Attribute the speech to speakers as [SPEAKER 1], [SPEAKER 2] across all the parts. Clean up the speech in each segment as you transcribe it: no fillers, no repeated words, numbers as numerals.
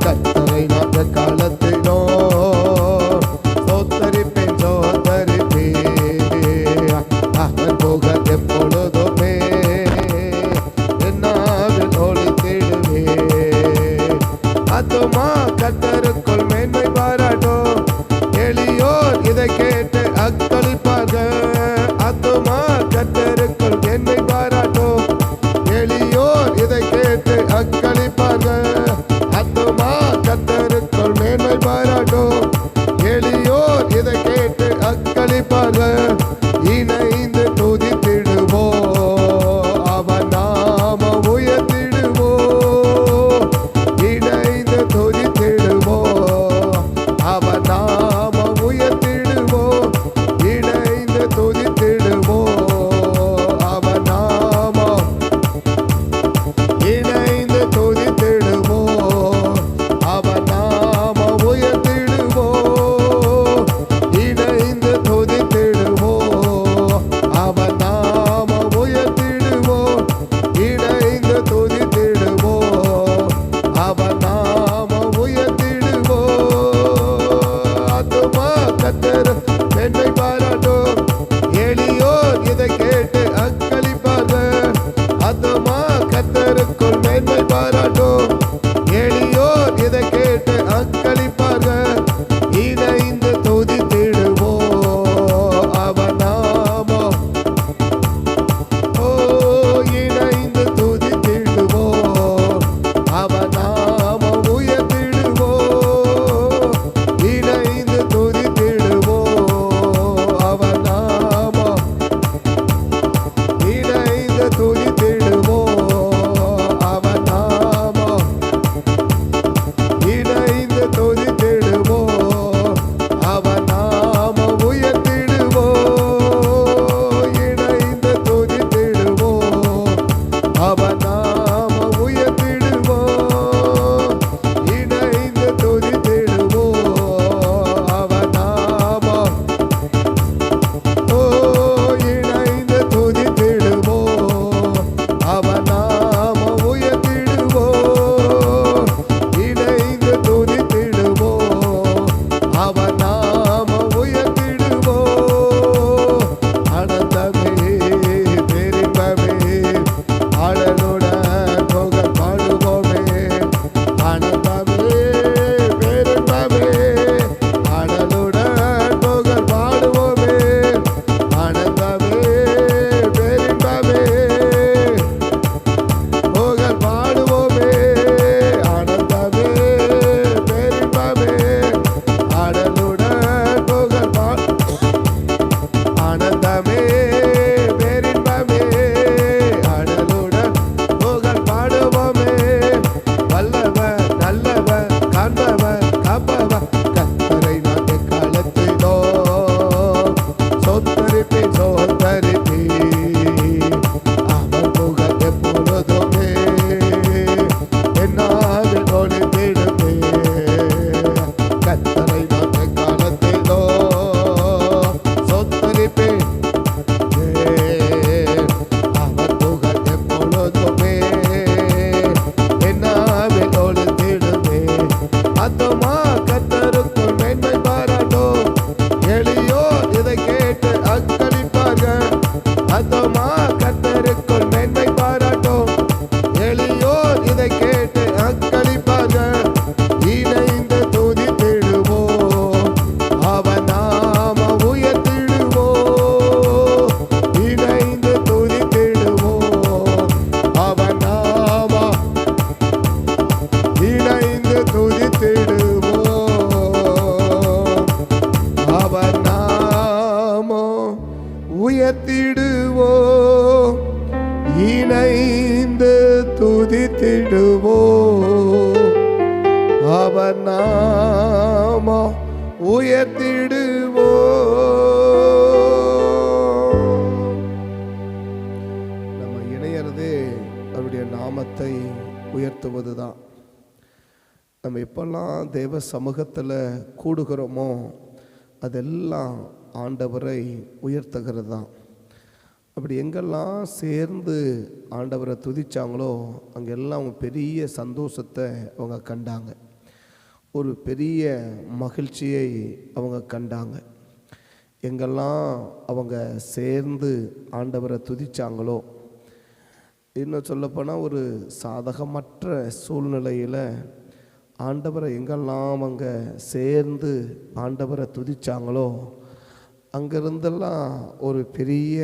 [SPEAKER 1] கர்த்தரை நான் காலத்திலோ ஸ்தோத்தரிப்பேன் ஸ்தோத்தரிப்பேன். அவர் புகழ் எப்பொழுதுமே என்னாவில் ஒளித்திடுவேன். அதுமா கர்த்தருக்குள் மேன்மை பாராட்டோ, எளியோர் இதை கேட்டு அக்களிப்பார்கள். அதுமா கர்த்தருக்குள் மேன்மை பாராட்டோ, எளியோர் இதை கேட்டு அக்களிப்பார்கள். அதுமா கர்த்தருக்குள் மேன்மை பாராட்டோ, எளியோர் இதை கேட்டு அக்களிப்பார்கள். இணைந்து துதித்திடுவோ, அவன் நாம உயர்த்திடுவோ. இணைந்து துதித்திடுவோ, அவன் நாம உயர்த்திடுவோ. இணைந்து துதித்திடுவோ, அவன் நாம இணைந்து துதித்திடுவோ. அவன் நாம உயர்த்திடுவோ. இணைந்து துதித்திடுவோ, அவன் நாம உயர்த்திடுவோ. இணைந்து துதித்திடுவோ, அவன் நாம உயர்த்திடுவோ. அதுமா கர்த்தர் மேன்மை பாராட்டோ, எளியோர் இதை கேட்டு அக்களிப்பார்கள். அதுமா கர்த்தருக்குள் மேன்மை பாராட்டோ, எளியோர் இதை கேட்டு அக்களிப்பார்கள். இணைந்து துதித்திடுவோ, அவன் நாம இணைந்து துதித்திடுவோ, அவன் நாம உயர்த்திடுவோ. இணைந்து துதித்திடுவோ, அவன் நாம இணைந்து துதித்திடுவோ. அவன் நாம இணைந்து துதித்திடுவோ, அவன் நாம உயர்த்திடுவோ. இணைந்து துதித்திடுவோ, அவன் நாம உயர்த்திடுவோ. இணைந்து துதித்திடுவோ, அவன் நாம இணைந்து துதித்திடுவோ, அவன் நாம உயர்த்திடுவோ. இணைந்து துதித்திடுவோ, அவன் நாம உயர்த்திடுவோ. ஆனந்தமே பெரும்பவே ஆடலுடன் புகழ் பாடுவோமே. ஆனந்தமே பெரும்பவே ஆடலுடன் புகழ் பாடுவோமே. ஆனந்தமே பெரும்பவே புகழ் பாடுவோமே. ஆனந்தமே பெரும்பவே ஆடலுடன் புகழ் ஆனந்தமே பெரும்பவே ஆடலுடன் புகழ் பாடுவோமே. வல்லவர் நல்லவர் காண்பவர் காப்பவர் கர்த்தரை நான் காலத்திலோ சொத்தரிப்பேன் சொத்தரிப்பேன். அவர் புகழ் எப்பொழுதுமே என்னாவில் ஒளித்திடுமே. கர்த்தரை நான் காலத்திலோ சொத்தரிப்பேன். அவர் புகழ் எப்பொழுதுமே என்னாவில் ஒளித்திடுமே. அதுமா கர்த்தருக்குள் மேன்மை பாராட்டோ, எளியோர் இதை கேட்டு அக்களிப்பார்கள். அதுமா கர்த்தருக்குள் மேன்மை பாராட்டோ, எளியோர் இதை கேட்டு அக்களிப்பார்கள். இணைந்து துதித்திடுவோ, அவன் நாம உயர்த்திடுவோ. இணைந்து துதித்திடுவோ, அவன் நாம இணைந்து துதித்திடுவோ. அவன் நாம உயர்த்திடுவோ. இணைந்து துதித்திடுவோ, அவன் நாம உயர்த்திடுவோ. நம்ம இணையறதே அவருடைய நாமத்தை உயர்த்துவதுதான். நம்ம எப்பெல்லாம் தேவ சமூகத்தில் கூடுகிறோமோ அதெல்லாம் ஆண்டவரை உயர்த்துகிறது தான். அப்படி எங்கெல்லாம் சேர்ந்து ஆண்டவரை துதிச்சாங்களோ அங்கெல்லாம் அவங்க பெரிய சந்தோஷத்தை அவங்க கண்டாங்க. ஒரு பெரிய மகிழ்ச்சியை அவங்க கண்டாங்க. எங்கெல்லாம் அவங்க சேர்ந்து ஆண்டவரை துதிச்சாங்களோ, இன்னும் சொல்லப்போனால் ஒரு சாதகமற்ற சூழ்நிலையில் ஆண்டவரை எங்கெல்லாம் அவங்க சேர்ந்து ஆண்டவரை துதிச்சாங்களோ, அங்கிருந்தெல்லாம் ஒரு பெரிய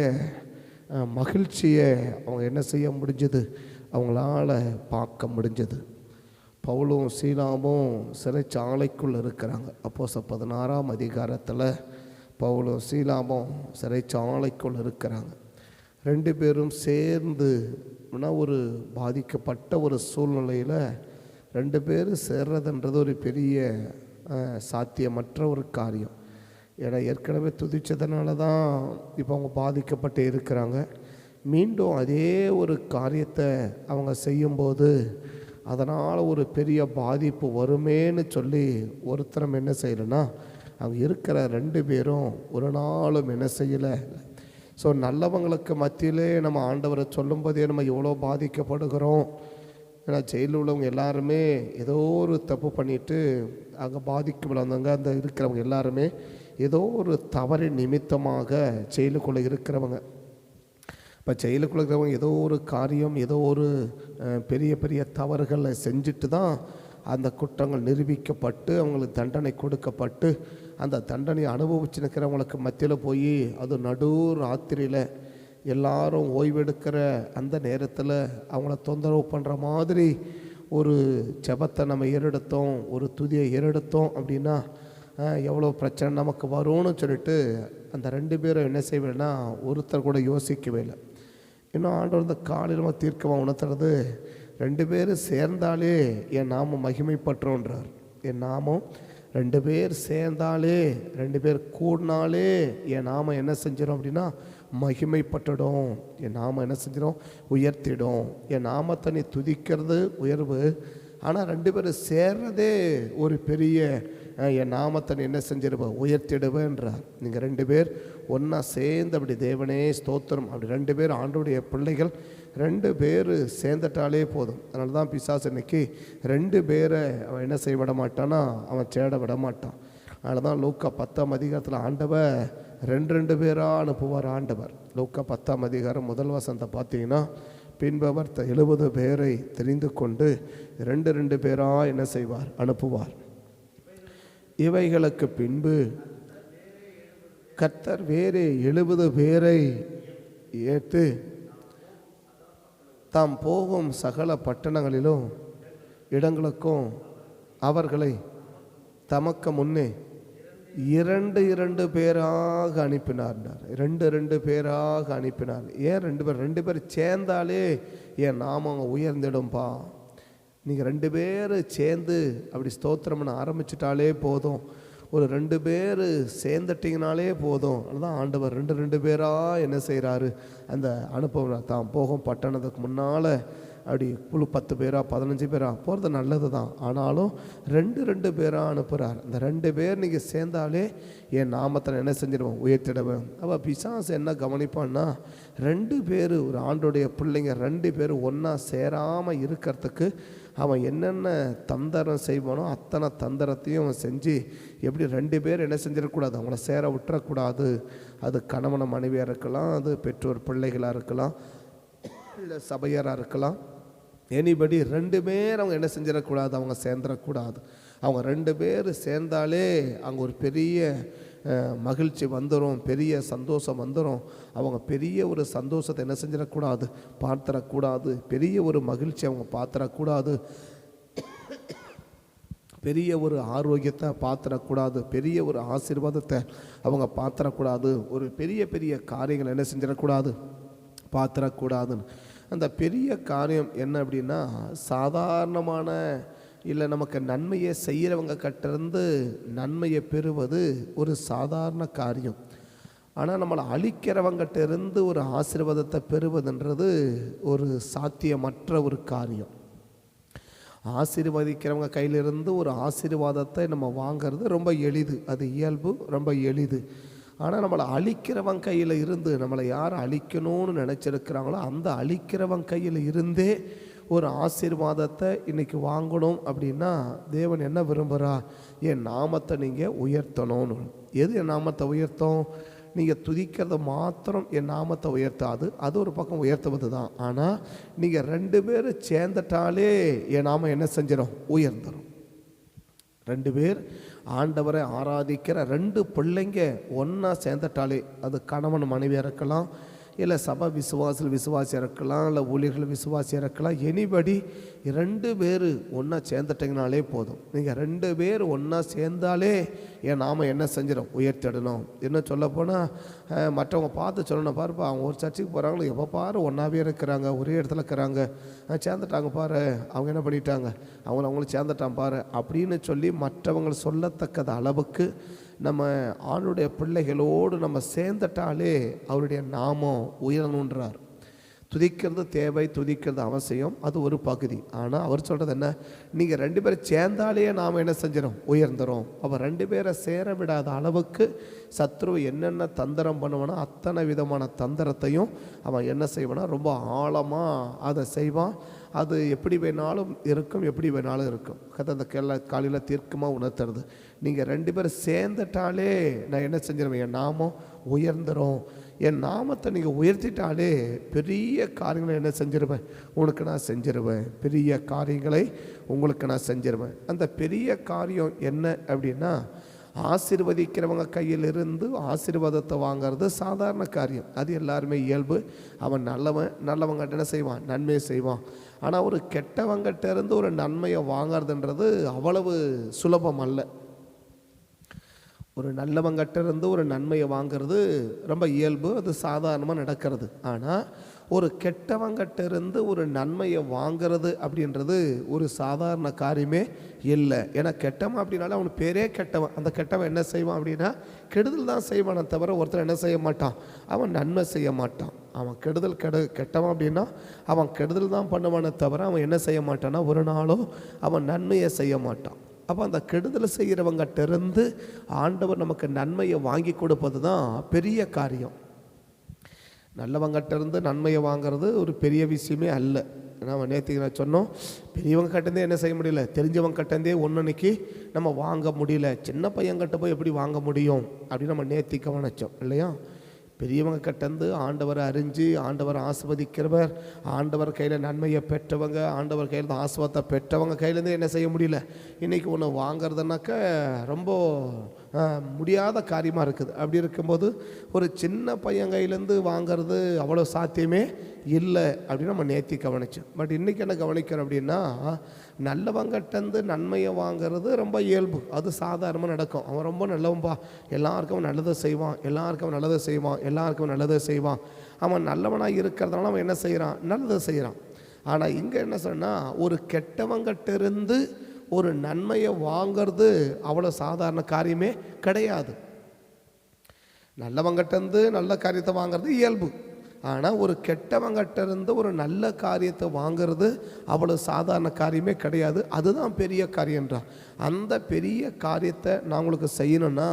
[SPEAKER 1] மகிழ்ச்சியை அவங்க என்ன செய்ய முடிஞ்சது, அவங்களால பார்க்க முடிஞ்சது. பவுலும் சீலாவும் சிறைச்சாலைக்குள் இருக்கிறாங்க. அப்போஸ்தலர் 16ஆம் அதிகாரத்தில் பவுலும் சீலாவும் சிறைச்சாலைக்குள் இருக்கிறாங்க. 2 பேரும் சேர்ந்து ஒரு பாதிக்கப்பட்ட ஒரு சூழ்நிலையில் 2 பேரும் சேர்றதுன்றது ஒரு பெரிய சாத்தியமற்ற ஒரு காரியம். ஏன்னா ஏற்கனவே துதிச்சதுனால தான் இப்போ அவங்க பாதிக்கப்பட்டு இருக்கிறாங்க. மீண்டும் அதே ஒரு காரியத்தை அவங்க செய்யும்போது அதனால் ஒரு பெரிய பாதிப்பு வருமேன்னு சொல்லி ஒருத்தரம் என்ன செய்யலைன்னா, அங்கே இருக்கிற 2 பேரும் ஒரு நாளும் என்ன செய்யலை. ஸோ நல்லவங்களுக்கு மத்தியிலே நம்ம ஆண்டவரை சொல்லும்போதே நம்ம எவ்வளோ பாதிக்கப்படுகிறோம். ஏன்னா ஜெயிலில் உள்ளவங்க எல்லாருமே ஏதோ ஒரு தப்பு பண்ணிவிட்டு அங்கே பாதிக்கப்படாதவங்க அந்த இருக்கிறவங்க எல்லாருமே ஏதோ ஒரு தவறின் நிமித்தமாக ஜெயிலுக்குள்ளே இருக்கிறவங்க. இப்போ ஜெயிலுக்குள்ளே இருக்கிறவங்க ஏதோ ஒரு காரியம், ஏதோ ஒரு பெரிய பெரிய தவறுகளை செஞ்சுட்டு தான் அந்த குற்றங்கள் நிரூபிக்கப்பட்டு அவங்களுக்கு தண்டனை கொடுக்கப்பட்டு அந்த தண்டனை அனுபவிச்சு நிற்கிறவங்களுக்கு மத்தியில் போய் அது நடு ராத்திரியில் எல்லாரும் ஓய்வெடுக்கிற அந்த நேரத்தில் அவங்கள தொந்தரவு பண்ணுற மாதிரி ஒரு ஜெபத்தை நம்ம ஏறெடுத்தோம், ஒரு துதியை ஏறெடுத்தோம் அப்படின்னா எவ்வளோ பிரச்சனை நமக்கு வரும்னு சொல்லிட்டு அந்த 2 பேரும் என்ன செய்வேன்னா ஒருத்தர் கூட யோசிக்கவே இல்லை. இன்னும் ஆண்டவர் இந்த காலையில் தீர்க்கமாக உணர்த்துறது, 2 பேரும் சேர்ந்தாலே என் நாமம் மகிமைப்பற்றோன்றார். என் நாமம் 2 பேர் சேர்ந்தாலே 2 பேர் கூடினாலே என் நாமம் என்ன செஞ்சிடும் அப்படின்னா மகிமைப்பட்டுடும். என் நாமம் என்ன செஞ்சிடும், உயர்த்திடும். என் நாமத்தை நீ துதிக்கிறது உயர்வு, ஆனால் 2 பேரும் சேர்றதே ஒரு பெரிய என் நாமத்தை என்ன செஞ்சிருப்பேன், உயர்த்திடுவேன்றார். நீங்கள் 2 பேர் ஒன்றா சேர்ந்து அப்படி தேவனே ஸ்தோத்திரம், அப்படி 2 பேர் ஆண்டவருடைய பிள்ளைகள் 2 பேர் சேர்ந்துட்டாலே போதும். அதனால தான் பிசாசு இன்னைக்கு 2 பேரை அவன் என்ன செய்ய விட மாட்டான்னா அவன் சேட விட மாட்டான். அதனால தான் லூக்கா 10ஆம் அதிகாரத்தில் ஆண்டவர் 2 பேராக அனுப்புவார். ஆண்டவர் லூக்கா 10ஆம் அதிகாரம் முதல் வசனத்தை பார்த்தீங்கன்னா, பின்பு அவர் 70 பேரை தெரிந்து கொண்டு 2 பேராக என்ன செய்வார், அனுப்புவார். இவைகளுக்கு பின்பு கர்த்தர் வேறு 70 பேரை ஏற்று தாம் போகும் சகல பட்டணங்களிலும் இடங்களுக்கும் அவர்களை தமக்கு முன்னே 2 பேராக அனுப்பினார். 2 பேராக அனுப்பினார். ஏன் 2 பேர் சேர்ந்தாலே என் நாமம் உயர்ந்திடும்பா. நீங்கள் 2 பேர் சேர்ந்து அப்படி ஸ்தோத்திரம்னு ஆரம்பிச்சிட்டாலே போதும், ஒரு 2 பேர் சேர்ந்துட்டிங்கனாலே போதும். அதுதான் ஆண்டவர் 2 பேராக என்ன செய்கிறாரு, அந்த அனுப்புகிறார். தான் போகும் பட்டணத்துக்கு முன்னால் அப்படி குழு 10 பேரா 15 பேரா போகிறது நல்லது தான், ஆனாலும் 2 பேராக அனுப்புகிறார். அந்த 2 பேர் நீங்கள் சேர்ந்தாலே என் நாமத்தை என்ன செஞ்சிடுவேன், உயர்த்திடுவேன். அப்போ பிசாசு என்ன கவனிப்பான்னா, 2 பேர் ஒரு ஆண்டோடைய பிள்ளைங்க 2 பேர் ஒன்றா சேராமல் இருக்கிறதுக்கு அவன் என்னென்ன தந்திரம் செய்வானோ அத்தனை தந்திரத்தையும் அவன் செஞ்சு எப்படி 2 பேர் என்ன செஞ்சிடக்கூடாது, அவங்கள சேர விட்டுறக்கூடாது. அது கணவன மனைவியாக இருக்கலாம், அது பெற்றோர் பிள்ளைகளாக இருக்கலாம், இல்லை சபையராக இருக்கலாம், எனிபடி 2 பேர் அவங்க என்ன செஞ்சிடக்கூடாது, அவங்க சேர்ந்துடக்கூடாது. அவங்க 2 பேர் சேர்ந்தாலே அங்கே ஒரு பெரிய மகிழ்ச்சி வந்துடும், பெரிய சந்தோஷம் வந்துடும். அவங்க பெரிய ஒரு சந்தோஷத்தை என்ன செஞ்சிடக்கூடாது, பார்த்துடக்கூடாது. பெரிய ஒரு மகிழ்ச்சி அவங்க பார்த்துடக்கூடாது. பெரிய ஒரு ஆரோக்கியத்தை பார்த்துடக்கூடாது. பெரிய ஒரு ஆசீர்வாதத்தை அவங்க பார்த்துடக்கூடாது. ஒரு பெரிய பெரிய காரியங்கள் என்ன செஞ்சிடக்கூடாது, பார்த்துடக்கூடாதுன்னு. அந்த பெரிய காரியம் என்ன அப்படின்னா, சாதாரணமான இல்லை நமக்கு நன்மையை செய்கிறவங்க கிட்டேருந்து நன்மையை பெறுவது ஒரு சாதாரண காரியம். ஆனால் நம்மளை அழிக்கிறவங்கிட்ட இருந்து ஒரு ஆசீர்வாதத்தை பெறுவதுன்றது ஒரு சாத்தியமற்ற ஒரு காரியம். ஆசீர்வதிக்கிறவங்க கையிலிருந்து ஒரு ஆசீர்வாதத்தை நம்ம வாங்கிறது ரொம்ப எளிது, அது இயல்பு, ரொம்ப எளிது. ஆனால் நம்மளை அழிக்கிறவன் கையில் இருந்து, நம்மளை யார் அழிக்கணும்னு நினச்சிருக்கிறாங்களோ அந்த அழிக்கிறவன் கையில் இருந்தே ஒரு ஆசீர்வாதத்தை இன்னைக்கு வாங்கணும் அப்படின்னா தேவன் என்ன விரும்புகிறா? என் நாமத்தை நீங்கள் உயர்த்தணும்னு. எது என் நாமத்தை உயர்த்தும்? நீங்கள் துதிக்கிறத மாத்திரம் என் நாமத்தை உயர்த்தாது, அது ஒரு பக்கம் உயர்த்துவது தான். ஆனால் நீங்கள் 2 பேரும் சேர்ந்துட்டாலே என் நாமம் என்ன செஞ்சிடும்? உயர்ந்துடும். 2 பேர் ஆண்டவரை ஆராதிக்கிற 2 பிள்ளைங்க ஒன்றா சேர்ந்துட்டாலே, அது கணவன் மனைவியாக இருக்கலாம், இல்லை சபை விசுவாசியாக இருக்கலாம், இல்லை ஊழியர்கள் விசுவாசியாக இருக்கலாம், எனிபடி 2 பேர் ஒன்றா சேர்ந்துட்டிங்கனாலே போதும். நீங்கள் 2 பேர் ஒன்றா சேர்ந்தாலே என் நாம என்ன செஞ்சிடும்? உயர்த்திடணும். என்ன சொல்ல போனால் மற்றவங்க பார்த்து சொல்லணும், பாருப்பா அவங்க ஒரு சர்ச்சுக்கு போகிறாங்களோ எப்போ பாரு ஒன்றாவே இருக்கிறாங்க, ஒரே இடத்துல இருக்கிறாங்க, சேர்ந்துட்டாங்க பாரு, அவங்க என்ன பண்ணிட்டாங்க, அவங்களும் சேர்ந்துட்டான் பாரு அப்படின்னு சொல்லி மற்றவங்க சொல்லத்தக்கத அளவுக்கு நம்ம ஆளுடைய பிள்ளைகளோடு நம்ம சேர்ந்துட்டாலே அவருடைய நாமம் உயரணுன்றார். துதிக்கிறது தேவை, துதிக்கிறது அவசியம், அது ஒரு பகுதி. ஆனால் அவர் சொல்கிறது என்ன? நீங்கள் 2 பேரும் சேர்ந்தாலே நாம் என்ன செஞ்சிடும்? உயர்ந்துடும். அப்போ 2 பேரை சேர விடாத அளவுக்கு சத்ரு என்னென்ன தந்திரம் பண்ணுவானோ அத்தனை விதமான தந்திரத்தையும் அவன் என்ன செய்வானா ரொம்ப ஆழமாக அதை செய்வான். அது எப்படி வேணாலும் இருக்கும், எப்படி வேணாலும் இருக்கும். அந்த காலையில் தீர்க்கமாக உணர்த்துறது. நீங்கள் 2 பேரும் சேர்ந்துட்டாலே நான் என்ன செஞ்சிருவேன்? என் நாமம் உயர்ந்துடும். என் நாமத்தை நீங்கள் உயர்த்திட்டாலே பெரிய காரியங்களை என்ன செஞ்சிருவேன்? உங்களுக்கு நான் செஞ்சிருவேன். பெரிய காரியங்களை உங்களுக்கு நான் செஞ்சிருவேன். அந்த பெரிய காரியம் என்ன அப்படின்னா, ஆசீர்வதிக்கிறவங்க கையிலிருந்து ஆசீர்வாதத்தை வாங்கிறது சாதாரண காரியம், அது எல்லாருமே இயல்பு. அவன் நல்லவங்கிட்ட என்ன செய்வான்? நன்மையை செய்வான். ஆனால் ஒரு கெட்டவங்கிட்ட இருந்து ஒரு நன்மையை வாங்கிறதுன்றது அவ்வளவு சுலபம் அல்ல. ஒரு நல்லவங்கிட்ட இருந்து ஒரு நன்மையை வாங்கிறது ரொம்ப இயல்பு, அது சாதாரணமாக நடக்கிறது. ஆனால் ஒரு கெட்டவங்கிட்ட இருந்து ஒரு நன்மையை வாங்கிறது அப்படின்றது ஒரு சாதாரண காரியமே இல்லை. ஏன்னா கெட்டவன் அப்படின்னால அவனுக்கு பேரே கெட்டவன். அந்த கெட்டவன் என்ன செய்வான் அப்படின்னா கெடுதல் தான் செய்வானே தவிர ஒருத்தர் என்ன செய்ய மாட்டான்? அவன் நன்மை செய்ய மாட்டான். அவன் கெட்டவன் அப்படின்னா அவன் கெடுதல் தான் பண்ணுவானே தவிர அவன் என்ன செய்ய மாட்டான்னா ஒரு நாளும் அவன் நன்மையை செய்ய மாட்டான். அப்போ அந்த கெடுதலை செய்கிறவங்கிட்ட இருந்து ஆண்டவர் நமக்கு நன்மையை வாங்கி கொடுப்பது தான் பெரிய காரியம். நல்லவங்கிட்ட இருந்து நன்மையை வாங்கிறது ஒரு பெரிய விஷயமே அல்ல. நம்ம நேற்றுக்கு நான் சொன்னோம், பெரியவங்க கட்டந்தே என்ன செய்ய முடியல, தெரிஞ்சவங்க கட்டந்தே ஒன்றுக்கு நம்ம வாங்க முடியல, சின்ன பையன்கிட்ட போய் எப்படி வாங்க முடியும் அப்படின்னு நம்ம நேற்றுக்கு கவனிச்சோம் இல்லையா? பெரியவங்க கட்டந்து ஆண்டவரை அறிஞ்சு ஆண்டவரை ஆஸ்வதிக்கிறவர், ஆண்டவர் கையில் நன்மையை பெற்றவங்க, ஆண்டவர் கையில் தான் ஆஸ்வாதத்தை பெற்றவங்க கையிலேருந்து என்ன செய்ய முடியல. இன்றைக்கி ஒன்று வாங்கிறதுனாக்க ரொம்ப முடியாத காரியமாக இருக்குது. அப்படி இருக்கும்போது ஒரு சின்ன பையன் கையிலேருந்து வாங்கிறது அவ்வளோ சாத்தியமே இல்லை அப்படின்னு நம்ம நேர்த்தி கவனிச்சோம். பட் இன்றைக்கி என்ன கவனிக்கிறோம் அப்படின்னா, நல்லவங்கிட்டேருந்து நன்மையை வாங்கிறது ரொம்ப இயல்பு, அது சாதாரணமாக நடக்கும். அவன் ரொம்ப நல்லவன்பா, எல்லாருக்கும் நல்லதை செய்வான், எல்லாருக்கும் நல்லதை செய்வான், எல்லாருக்கும் நல்லதை செய்வான். அவன் நல்லவனாக இருக்கிறதுனால அவன் என்ன செய்கிறான்? நல்லதை செய்கிறான். ஆனால் இங்கே என்ன சொன்னால், ஒரு கெட்டவங்கிட்டிருந்து ஒரு நன்மையை வாங்கிறது அவ்வளோ சாதாரண காரியமே கிடையாது. நல்லவங்கிட்டேருந்து நல்ல காரியத்தை வாங்கிறது இயல்பு. ஆனால் ஒரு கெட்டவங்கிட்ட இருந்து ஒரு நல்ல காரியத்தை வாங்கிறது அவ்வளோ சாதாரண காரியமே கிடையாது. அதுதான் பெரிய காரியம்ன்றான். அந்த பெரிய காரியத்தை நான் உங்களுக்கு செய்யணும்னா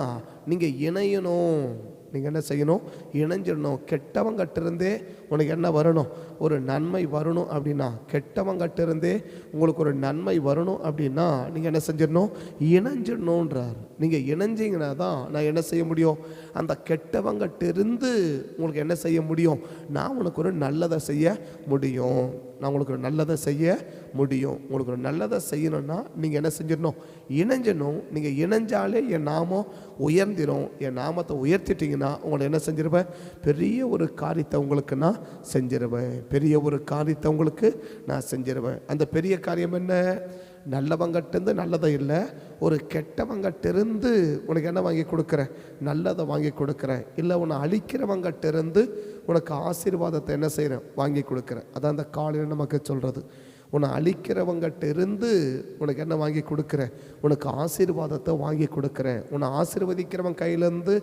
[SPEAKER 1] நீங்கள் இணையணும். நீங்கள் என்ன செய்யணும்? இணைஞ்சிடணும். கெட்டவங்கிட்டிருந்தே உனக்கு என்ன வரணும்? ஒரு நன்மை வரணும். அப்படின்னா கெட்டவங்கிட்டிருந்தே உங்களுக்கு ஒரு நன்மை வரணும் அப்படின்னா நீங்கள் என்ன செஞ்சிடணும்? இணைஞ்சிடணுன்றார். நீங்கள் இணைஞ்சிங்கன்னா தான் நான் என்ன செய்ய முடியும்? அந்த கெட்டவங்கிட்டிருந்து உங்களுக்கு என்ன செய்ய முடியும்? நான் உனக்கு ஒரு நல்லதை செய்ய முடியும். நான் உங்களுக்கு ஒரு நல்லதை செய்ய முடியும். உங்களுக்கு ஒரு நல்லதை செய்யணும்னா நீங்கள் என்ன செஞ்சிடணும்? இணைஞ்சிடணும். நீங்கள் இணைஞ்சாலே என் நாமம் உயர்ந்திடும். என் நாமத்தை உயர்த்திட்டீங்கன்னா உங்களை என்ன செஞ்சிருவேன்? பெரிய ஒரு காரியத்தை உங்களுக்கு நான் செஞ்சிருவேன். பெரிய ஒரு காரியத்தை உங்களுக்கு நான் செஞ்சிருவேன். அந்த பெரிய காரியம் என்ன? நல்லவங்கிட்டேருந்து நல்லதை இல்லை, ஒரு கெட்டவங்கிட்டிருந்து உனக்கு என்ன வாங்கி கொடுக்குறேன்? நல்லதை வாங்கி கொடுக்குறேன். இல்லை உன்னை அழிக்கிறவங்கிட்டிருந்து உனக்கு ஆசீர்வாதத்தை என்ன செய்கிறேன்? வாங்கி கொடுக்குறேன். அதான் அந்த காலையில் நமக்கு சொல்கிறது. உன்னை அழிக்கிறவங்கிட்ட இருந்து உனக்கு என்ன வாங்கி கொடுக்குறேன்? உனக்கு ஆசீர்வாதத்தை வாங்கி கொடுக்குறேன். உன்னை ஆசீர்வதிக்கிறவன் கையிலேருந்து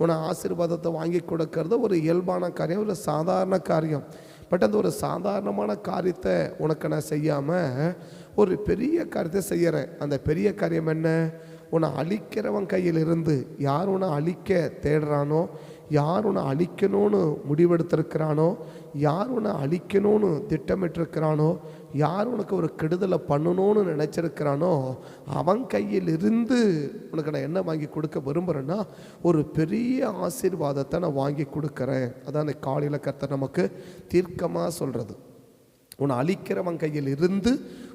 [SPEAKER 1] உன்னை ஆசீர்வாதத்தை வாங்கி கொடுக்கறது ஒரு இயல்பான காரியம், ஒரு சாதாரண காரியம். பட் அந்த ஒரு சாதாரணமான காரியத்தை உனக்கு நான் செய்யாமல் ஒரு பெரிய காரியத்தை செய்கிறேன். அந்த பெரிய காரியம் என்ன? உன்னை அழிக்கிறவன் கையிலிருந்து, யார் உன்னை அழிக்க தேடுறானோ, யார் உன்னை அழிக்கணும்னு முடிவெடுத்திருக்கிறானோ, யார் உன்னை அழிக்கணும்னு திட்டமிட்டிருக்கிறானோ, யார் உனக்கு ஒரு கெடுதலை பண்ணணும்னு நினச்சிருக்கிறானோ, அவன் கையில் இருந்து உனக்கு நான் என்ன வாங்கி கொடுக்க விரும்புகிறேன்னா, ஒரு பெரிய ஆசீர்வாதத்தை நான் வாங்கி கொடுக்குறேன். அதான் காலையில் கர்த்தர் நமக்கு தீர்க்கமாக சொல்கிறது. உன்னை அழிக்கிறவன் கையில் இருந்து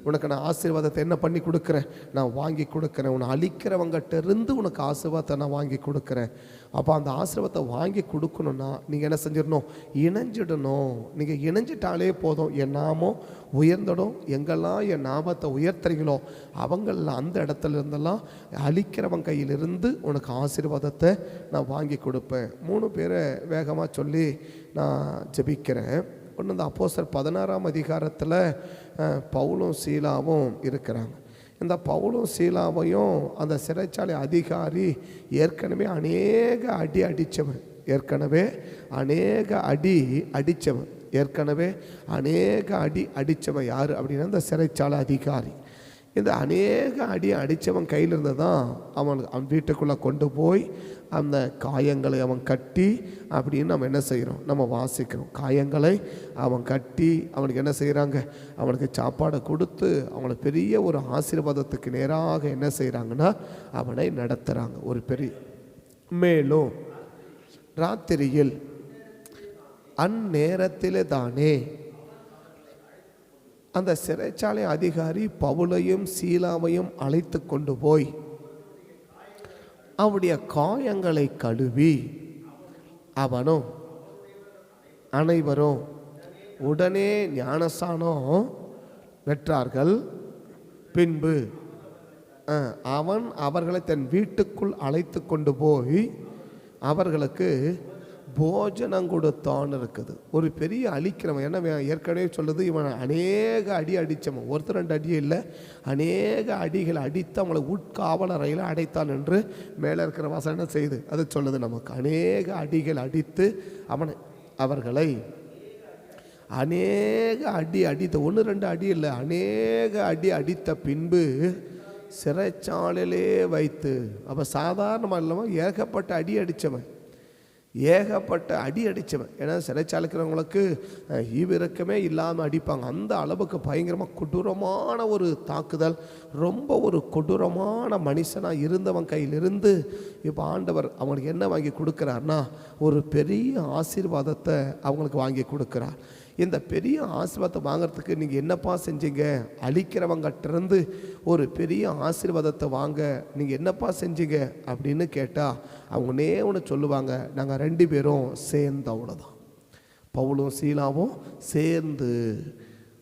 [SPEAKER 1] உனக்கு நான் ஆசீர்வாதத்தை என்ன பண்ணி கொடுக்குறேன், நான் வாங்கி கொடுக்குறேன். உன்னை அழிக்கிறவங்கிட்ட இருந்து உனக்கு ஆசீர்வாதத்தை நான் வாங்கி கொடுக்குறேன். அப்போ அந்த ஆசீர்வாதத்தை வாங்கி கொடுக்கணுன்னா நீங்கள் என்ன செஞ்சிடணும், இணைஞ்சிடணும். நீங்கள் இணைஞ்சிட்டாலே போதும், என் நாமம் உயர்ந்துடும். எங்கெல்லாம் என் நாமத்தை உயர்த்துறீங்களோ அவங்கள அந்த இடத்துல இருந்தெல்லாம் அழிக்கிறவன் கையிலிருந்து உனக்கு ஆசீர்வாதத்தை நான் வாங்கி கொடுப்பேன். 3 பேரை வேகமாக சொல்லி நான் ஜெபிக்கிறேன். ஒன்று, இந்த அப்போஸ்தலர் 16ஆம் அதிகாரத்தில் பவுலும் சீலாவும் இருக்கிறாங்க. இந்த பவுலும் சீலாவையும் அந்த சிறைச்சாலை அதிகாரி ஏற்கனவே அநேக அடி அடித்தவன், ஏற்கனவே அநேக அடி அடித்தவன் யார் அப்படின்னா இந்த சிறைச்சாலை அதிகாரி. இந்த அநேக அடி அடித்தவன் கையில் இருந்து தான் அவன் வீட்டுக்குள்ளே கொண்டு போய் அந்த காயங்களை அவன் கட்டி, அப்படின்னு நம்ம என்ன செய்கிறோம், நம்ம வாசிக்கிறோம். காயங்களை அவன் கட்டி அவனுக்கு என்ன செய்கிறாங்க, அவனுக்கு சாப்பாடை கொடுத்து அவனை பெரிய ஒரு ஆசீர்வாதத்துக்கு நேராக என்ன செய்கிறாங்கன்னா அவனை நடத்துகிறாங்க. ஒரு பெரிய மேலும் ராத்திரியில் அந்நேரத்திலே தானே அந்த சிறைச்சாலை அதிகாரி பவுலையும் சீலாவையும் அழைத்து கொண்டு போய் அவருடைய காயங்களை கழுவி அவனும் அனைவரும் உடனே ஞானஸ்நானம் பெற்றார்கள். பின்பு அவன் அவர்களை தன் வீட்டுக்குள் அழைத்து கொண்டு போய் அவர்களுக்கு போஜனம் கொடுத்தான்னு இருக்குது. ஒரு பெரிய அழிக்கிறவன், ஏன்னா ஏற்கனவே சொல்லுது இவன் அநேக அடி அடித்தவன், 1-2 அடி இல்லை, அநேக அடிகளை அடித்து அவங்களை உட்காவலறையில் அடைத்தான் என்று மேலே இருக்கிற வசனம் செய்து அது சொல்லுது நமக்கு. அநேக அடிகள் அடித்து அவர்களை அநேக அடி அடித்த 1-2 அடி இல்லை, அநேக அடி அடித்த பின்பு சிறைச்சாலையிலே வைத்து, அப்போ சாதாரணமாக இல்லாமல் ஏகப்பட்ட அடி அடித்தவன், ஏன்னா சிறைச்சாலைக்கிறவங்களுக்கு ஈவிரக்கமே இல்லாமல் அடிப்பாங்க. அந்த அளவுக்கு பயங்கரமாக கொடூரமான ஒரு தாக்குதல், ரொம்ப ஒரு கொடூரமான மனுஷனாக இருந்தவன் கையிலிருந்து இப்போ ஆண்டவர் அவங்களுக்கு என்ன வாங்கி கொடுக்குறாருன்னா ஒரு பெரிய ஆசீர்வாதத்தை அவங்களுக்கு வாங்கி கொடுக்குறார். இந்த பெரிய ஆசீர்வாதத்தை வாங்கிறதுக்கு நீங்கள் என்னப்பா செஞ்சீங்க, அழிக்கிறவங்கிட்டேருந்து ஒரு பெரிய ஆசீர்வாதத்தை வாங்க நீங்கள் என்னப்பா செஞ்சீங்க அப்படின்னு கேட்டால் அவங்க ஒன்று சொல்லுவாங்க, நாங்கள் 2 பேரும் சேர்ந்து, அவ்வளோதான். பவுலும் சீலாவும் சேர்ந்து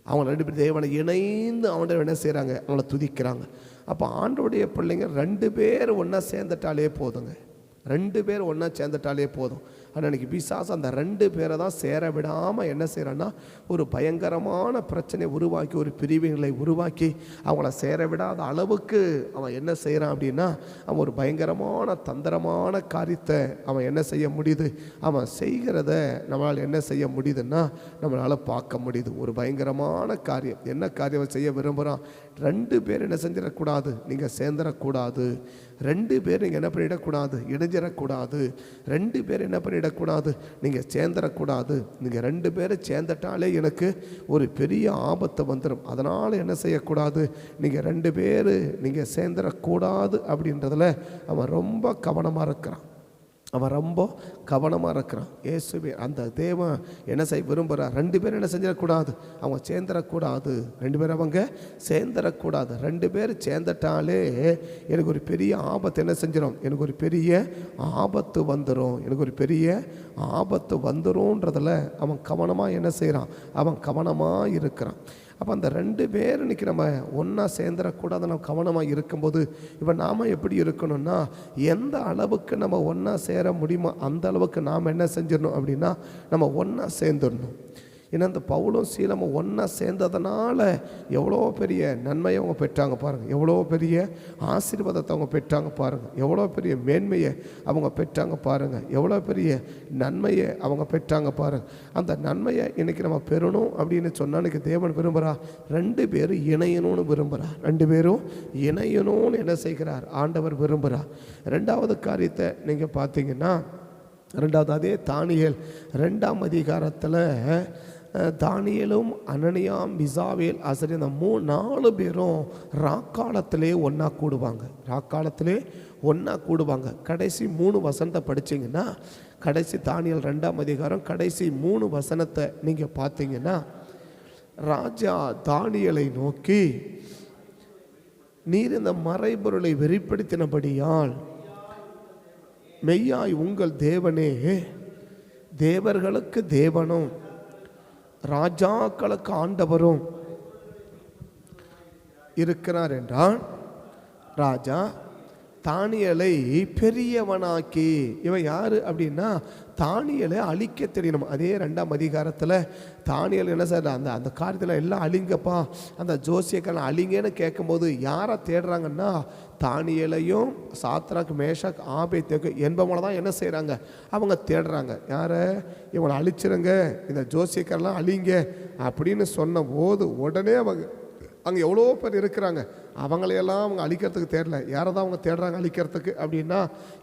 [SPEAKER 1] அவங்க 2 பேரும் தேவனை இணைந்து அவனை என்ன செய்கிறாங்க, அவங்கள துதிக்கிறாங்க. அப்போ ஆண்டோடைய பிள்ளைங்க 2 பேர் ஒன்றா சேர்ந்துட்டாலே போதுங்க, 2 பேர் ஒன்றா சேர்ந்துட்டாலே போதும். ஆனால் இன்றைக்கி பிசாசு அந்த 2 பேரை தான் சேர விடாமல் என்ன செய்கிறான்னா ஒரு பயங்கரமான பிரச்சனையை உருவாக்கி, ஒரு பிரிவுகளை உருவாக்கி அவங்கள சேர விடாத அளவுக்கு அவன் என்ன செய்கிறான் அப்படின்னா அவன் ஒரு பயங்கரமான தந்திரமான காரியத்தை அவன் என்ன செய்ய முடியுது, அவன் செய்கிறத நம்மளால் என்ன செய்ய முடியுதுன்னா நம்மளால் பார்க்க முடியுது. ஒரு பயங்கரமான காரியம், என்ன காரியம் செய்ய விரும்புகிறான், 2 பேர் என்ன செஞ்சிடக்கூடாது, நீங்கள் சேர்ந்துடக்கூடாது, 2 பேர் நீங்கள் என்ன பண்ணிடக்கூடாது, இணைஞ்சிடக்கூடாது, 2 பேர் என்ன பண்ணிடக்கூடாது, நீங்கள் சேர்ந்துடக்கூடாது. நீங்கள் 2 பேரை சேர்ந்துட்டாலே எனக்கு ஒரு பெரிய ஆபத்து வந்துடும். அதனால் என்ன செய்யக்கூடாது, நீங்கள் 2 பேர் நீங்கள் சேர்ந்துடக்கூடாது அப்படின்றதில் அவன் ரொம்ப கவனமாக இருக்கிறான். இயேசுவே அந்த தேவன் என்ன செய்ய விரும்புகிறார், 2 பேர் என்ன செஞ்சிடக்கூடாது, அவங்க சேர்ந்துடக்கூடாது, 2 பேர் அவங்க சேர்ந்துடக்கூடாது. 2 பேர் சேர்ந்துட்டாலே எனக்கு ஒரு பெரிய ஆபத்து என்ன செஞ்சிடும், எனக்கு ஒரு பெரிய ஆபத்து வந்துரும்ன்றதில் அவன் கவனமாக என்ன செய்கிறான், அவன் கவனமாக இருக்கிறான். அப்போ அந்த 2 பேர் இன்றைக்கி நம்ம ஒன்றா சேர்ந்துடக்கூடாது, நம்ம கவனமாக இருக்கும்போது இப்போ நாம் எப்படி இருக்கணும்னா எந்த அளவுக்கு நம்ம ஒன்றா சேர முடியுமோ அந்த அளவுக்கு நாம் என்ன செஞ்சிடணும் அப்படின்னா நம்ம ஒன்றா சேர்ந்துடணும். ஏன்னா இந்த பவுலும் சீலமும் ஒன்றா சேர்ந்ததுனால எவ்வளோ பெரிய நன்மையை அவங்க பெற்றாங்க பாருங்கள், எவ்வளோ பெரிய ஆசீர்வாதத்தை அவங்க பெற்றாங்க பாருங்கள், எவ்வளோ பெரிய மேன்மையை அவங்க பெற்றாங்க பாருங்கள், எவ்வளோ பெரிய நன்மையை அவங்க பெற்றாங்க பாருங்கள். அந்த நன்மையை இன்றைக்கி நம்ம பெறணும் அப்படின்னு சொன்னால் இன்றைக்கி தேவன் விரும்புகிறா 2 பேரும் இணையணும்னு விரும்புகிறார், 2 பேரும் இணையணும்னு என்ன செய்கிறார், ஆண்டவர் விரும்புகிறார். 2வது காரியத்தை நீங்கள் பார்த்தீங்கன்னா ரெண்டாவது அதே தானியேல் 2ஆம் அதிகாரத்தில் தானியேலும் அனனியாம் மிசாவேல் ஆசிரியர் இந்த 4 பேரும் ராக்காலத்திலே ஒன்றா கூடுவாங்க. ராக்காலத்திலே ஒன்றா கூடுவாங்க. கடைசி 3 வசனத்தை படித்தீங்கன்னா, கடைசி தானியேல் 2ஆம் அதிகாரம் கடைசி 3 வசனத்தை நீங்கள் பார்த்தீங்கன்னா, ராஜா தானியேலை நோக்கி, நீர் இந்த மறைபொருளை வெளிப்படுத்தினபடியால் மெய்யாய் உங்கள் தேவனே தேவர்களுக்கு தேவனும் ராஜாக்களுக்கு ஆண்டவரும் இருக்கிறார் என்றால், ராஜா தானியேலை பெரியவனாக்கி, இவன் யாரு அப்படின்னா தானியேலை அழிக்க தெரியணும். அதே 2ஆம் அதிகாரத்தில் தானியேல் என்ன சார் அந்த காரியத்தில் எல்லாம் அழிங்கப்பா, அந்த ஜோசியக்காரன் அழிங்கன்னு கேட்கும்போது யாரை தேடுறாங்கன்னா தானியேலையும் சாத்ராக் மேஷாக் ஆபேத்நேகோ என்பவங்கள தான் என்ன செய்கிறாங்க, அவங்க தேடுறாங்க. யாரை? இவங்களை அழிச்சிருங்க, இந்த ஜோசியக்காரெல்லாம் அழிங்க அப்படின்னு சொன்ன போது உடனே அங்கே எவ்வளோ பேர் இருக்கிறாங்க, அவங்களையெல்லாம் அவங்க அழிக்கிறதுக்கு தேடல. யாரை தான் அவங்க தேடுறாங்க அழிக்கிறதுக்கு அப்படின்னா,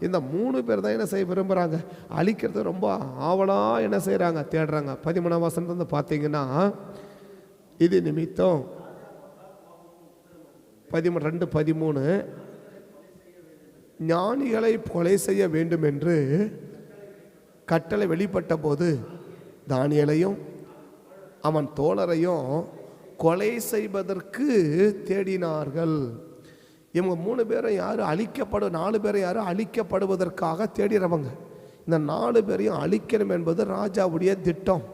[SPEAKER 1] இந்த 3 பேர் தான் என்ன செய்ய விரும்புகிறாங்க, அழிக்கிறதுக்கு ரொம்ப ஆவலாக என்ன செய்கிறாங்க, தேடுறாங்க. 13ஆம் வசனத்தை பார்த்தீங்கன்னா, இது நிமித்தம் 2:13 ஞானிகளை கொலை செய்ய வேண்டும் என்று கட்டளை வெளிப்பட்ட போது தானியேலையும் அவன் தோழரையும் கொலை செய்வதற்கு தேடினார்கள். இவங்க 3 பேரும் யார் 4 பேரை யாரும் அழிக்கப்படுவதற்காக தேடிறவங்க. இந்த 4 பேரையும் அழிக்கணும் என்பது ராஜாவுடைய திட்டம்,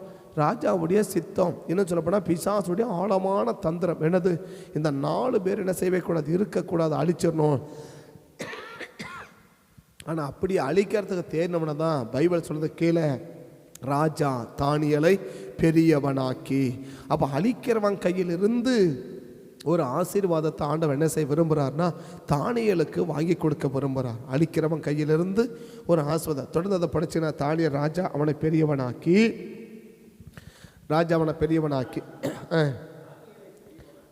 [SPEAKER 1] ராஜாவுடைய சித்தம். இன்னும் சொல்லப்போனால் பிசாசுடைய ஆழமான தந்திரம். என்னது? இந்த 4 பேர் என்ன செய்யவே கூடாது, இருக்கக்கூடாது, அழிச்சிடணும். ஆனால் அப்படி அழிக்கிறதுக்கு தேடினோம்னா தான் பைபிள் சொல்றது, கீழே ராஜா தானியேலை பெரியவனாக்கி. அப்போ அழிக்கிறவன் கையிலிருந்து ஒரு ஆசீர்வாதத்தை ஆண்டவன் என்ன செய்ய விரும்புகிறார்னா தானியேலுக்கு வாங்கி கொடுக்க விரும்புகிறார். அழிக்கிறவன் கையிலிருந்து ஒரு ஆசீர்வாதம். தொடர்ந்து அதை படிச்சுன்னா, தானியேல் ராஜா அவனை பெரியவனாக்கி,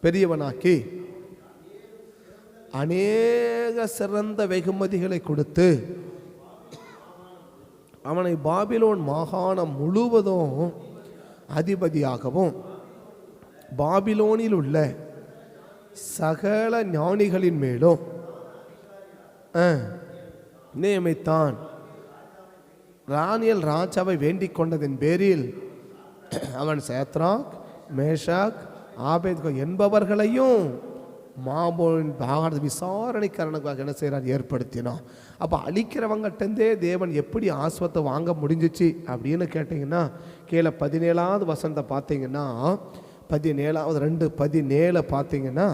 [SPEAKER 1] பெரியவனாக்கி அநேக சிறந்த வெகுமதிகளை கொடுத்து அவனை பாபிலோன் மாகாணம் முழுவதும் அதிபதியாகவும் பாபிலோனில் உள்ள சகல ஞானிகளின் மேலும் நியமித்தான். தானியேல் ராஜாவை வேண்டிக் கொண்டதின் பேரில் அவன் சேத்ராக் மேஷாக் ஆபேத்நேகோ என்பவர்களையும் மாபோலின் விசாரணைக்காரனுக்காக என்ன செய்கிறார், ஏற்படுத்தினான். அப்போ அழிக்கிறவங்கிட்டே தேவன் எப்படி ஆஸ்வத்தை வாங்க முடிஞ்சிச்சு அப்படின்னு கேட்டிங்கன்னா, கீழே 17ஆவது வசனத்தை பார்த்தீங்கன்னா, 2:17 பார்த்தீங்கன்னா,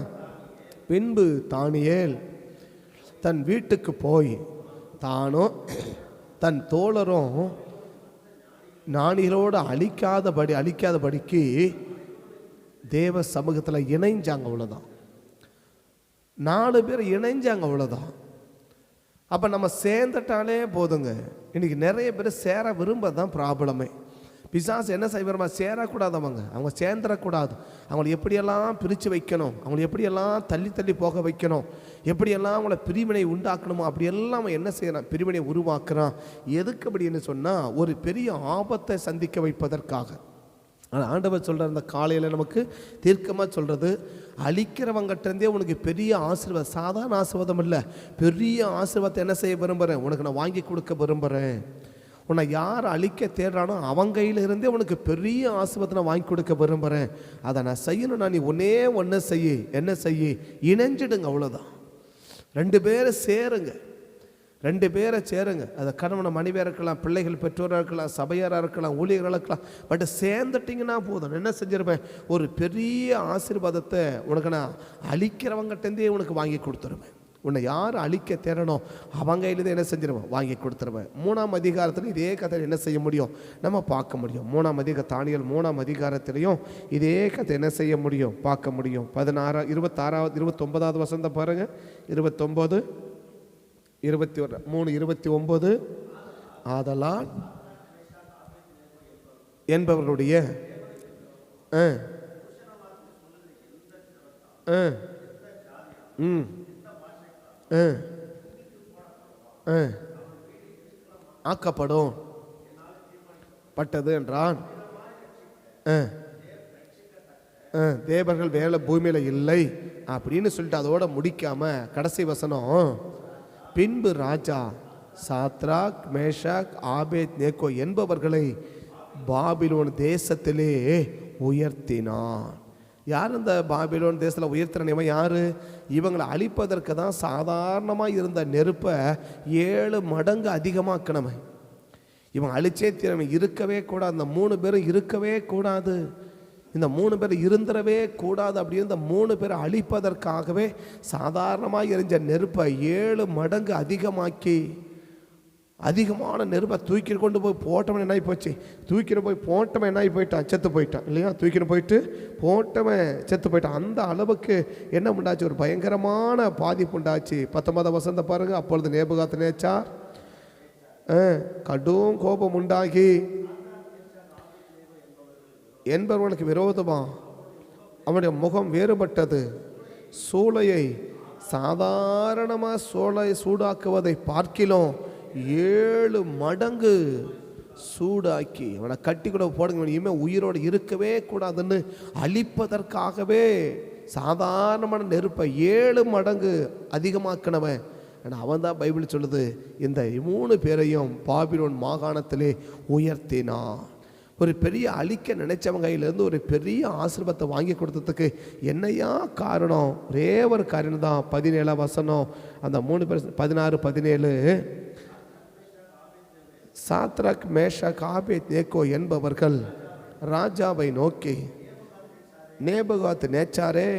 [SPEAKER 1] பின்பு தானியேல் தன் வீட்டுக்கு போய் தானும் தன் தோழரும் ஞானிகளோடு அழிக்காதபடிக்கு தேவ சமூகத்தில் இணைஞ்சாங்க. அவ்வளோதான், 4 பேர் இணைஞ்சாங்க, அவ்வளோதான். அப்போ நம்ம சேர்ந்துட்டாலே போதுங்க. இன்றைக்கி நிறைய பேர் சேர விரும்பதான் ப்ராப்ளமே. பிசாசு என்ன செய்வாரமா, சேரக்கூடாதவங்க, அவங்க சேர்ந்துடக்கூடாது, அவங்களை எப்படியெல்லாம் பிரித்து வைக்கணும், அவங்களை எப்படியெல்லாம் தள்ளி போக வைக்கணும், எப்படியெல்லாம் அவங்கள பிரிவினை உண்டாக்கணுமோ அப்படியெல்லாம் அவன் என்ன செய்யறான், பிரிவினை உருவாக்குறான். எதுக்கு அப்படின்னு சொன்னால், ஒரு பெரிய ஆபத்தை சந்திக்க வைப்பதற்காக. ஆனால் ஆண்டவர் சொல்கிற அந்த காலையில் நமக்கு தீர்க்கமாக சொல்கிறது, அழிக்கிறவங்கிட்டே உனக்கு பெரிய ஆசீர்வாதம், சாதாரண ஆசீர்வாதம் இல்லை, பெரிய ஆசீர்வாதத்தை என்ன செய்ய விரும்புகிறேன், உனக்கு நான் வாங்கி கொடுக்க விரும்புகிறேன். உன்னை யார் அழிக்க தேடுறானோ அவங்க கையிலிருந்தே உனக்கு பெரிய ஆசீர்வாதத்தை நான் வாங்கி கொடுக்க விரும்புகிறேன். அதை நான் செய்யணும்னா நீ ஒன்று செய்ய, என்ன செய்ய, இணைஞ்சிடுங்க, அவ்வளோதான். 2 பேரை சேருங்க, 2 பேரை சேருங்க. அதை கணவனை மனைவியாக இருக்கலாம், பிள்ளைகள் பெற்றோராக இருக்கலாம், சபையாராக இருக்கலாம், ஊழியர்களாக இருக்கலாம். பட் சேர்ந்துட்டிங்கன்னா போதும். என்ன செஞ்சிருப்பேன், ஒரு பெரிய ஆசீர்வாதத்தை உனக்கு நான் அழிக்கிறவங்கிட்டே உனக்கு வாங்கி கொடுத்துருவேன். உன்னை யார் அழிக்க தேடணும் அவங்க கையிலேருந்து என்ன செஞ்சிருவேன், வாங்கி கொடுத்துருவேன். 3ஆம் அதிகாரத்தில் இதே கதை என்ன செய்ய முடியும், நம்ம பார்க்க முடியும். 3ஆம் தானியேல் 3ஆம் அதிகாரத்திலையும் இதே கதை என்ன செய்ய முடியும், பார்க்க முடியும். 29வது வசனத்தை பாருங்க. 29 3:29 ஆதலால் என்பவர்களுடைய ஆக்கப்படும். பட்டது என்றான். தேவர்கள் வேலை பூமியில இல்லை அப்படின்னு சொல்லிட்டு அதோட முடிக்காம கடைசி வசனம், பின்பு ராஜா சாத்ராக் மேஷாக் ஆபேத் நேகோ என்பவர்களை பாபிலோன் தேசத்திலே உயர்த்தினான். யார் இந்த பாபிலோன் தேசத்தில் உயர்த்தினவன் யாரு? இவங்களை அழிப்பதற்கு தான் சாதாரணமாக இருந்த நெருப்பை 7 மடங்கு அதிகமாக்கினவன். இவன் அழிச்சே தீரவன், இருக்கவே கூடாது, இந்த 3 பேரும் இருக்கவே கூடாது, இந்த 3 பேர் இருந்துடவே கூடாது அப்படின்னு இந்த 3 பேரை அழிப்பதற்காகவே சாதாரணமாக எரிஞ்ச நெருப்பை 7 மடங்கு அதிகமாக்கி, அதிகமான நெருப்பை தூக்கிட்டு கொண்டு போய் போட்டவன் என்ன ஆகி போச்சு? தூக்கிட்டு போய் போட்டவன் என்ன ஆகி போயிட்டான்? செத்து போயிட்டான் இல்லையா? தூக்கிட்டு போயிட்டு போட்டவன் செத்து போயிட்டான். அந்த அளவுக்கு என்ன உண்டாச்சு? ஒரு பயங்கரமான பாதிப்பு உண்டாச்சு. 19 வசந்த பாருங்க. அப்பொழுது நேபுகாத்நேச்சார் கடும் கோபம் உண்டாகி என்பவர்களுக்கு விரோதமா அவனுடைய முகம் வேறுபட்டது. சூளையை சாதாரணமாக சூளை சூடாக்குவதை பார்க்கிலும் 7 மடங்கு சூடாக்கி அவனை கட்டி கூட போடுங்க, இனிமேல் உயிரோடு இருக்கவே கூடாதுன்னு அழிப்பதற்காகவே சாதாரணமான நெருப்பை 7 மடங்கு அதிகமாக்கினவன் அவன் தான் பைபிள் சொல்லுது. இந்த 3 பேரையும் பாபிலோன் மாகாணத்திலே உயர்த்தினான். ஒரு பெரிய அழிக்க நினைச்சவங்க கையிலேருந்து ஒரு பெரிய ஆசீர்வாதத்தை வாங்கி கொடுத்ததுக்கு என்னையா காரணம்? ஒரே ஒரு காரணம் தான். 17 வசனம், அந்த 3 பேர் 16 17, சாத்ராக் மேஷாக் ஆபேத் நேகோ என்பவர்கள் ராஜாவை நோக்கி, நேபுகாத்நேச்சாரே,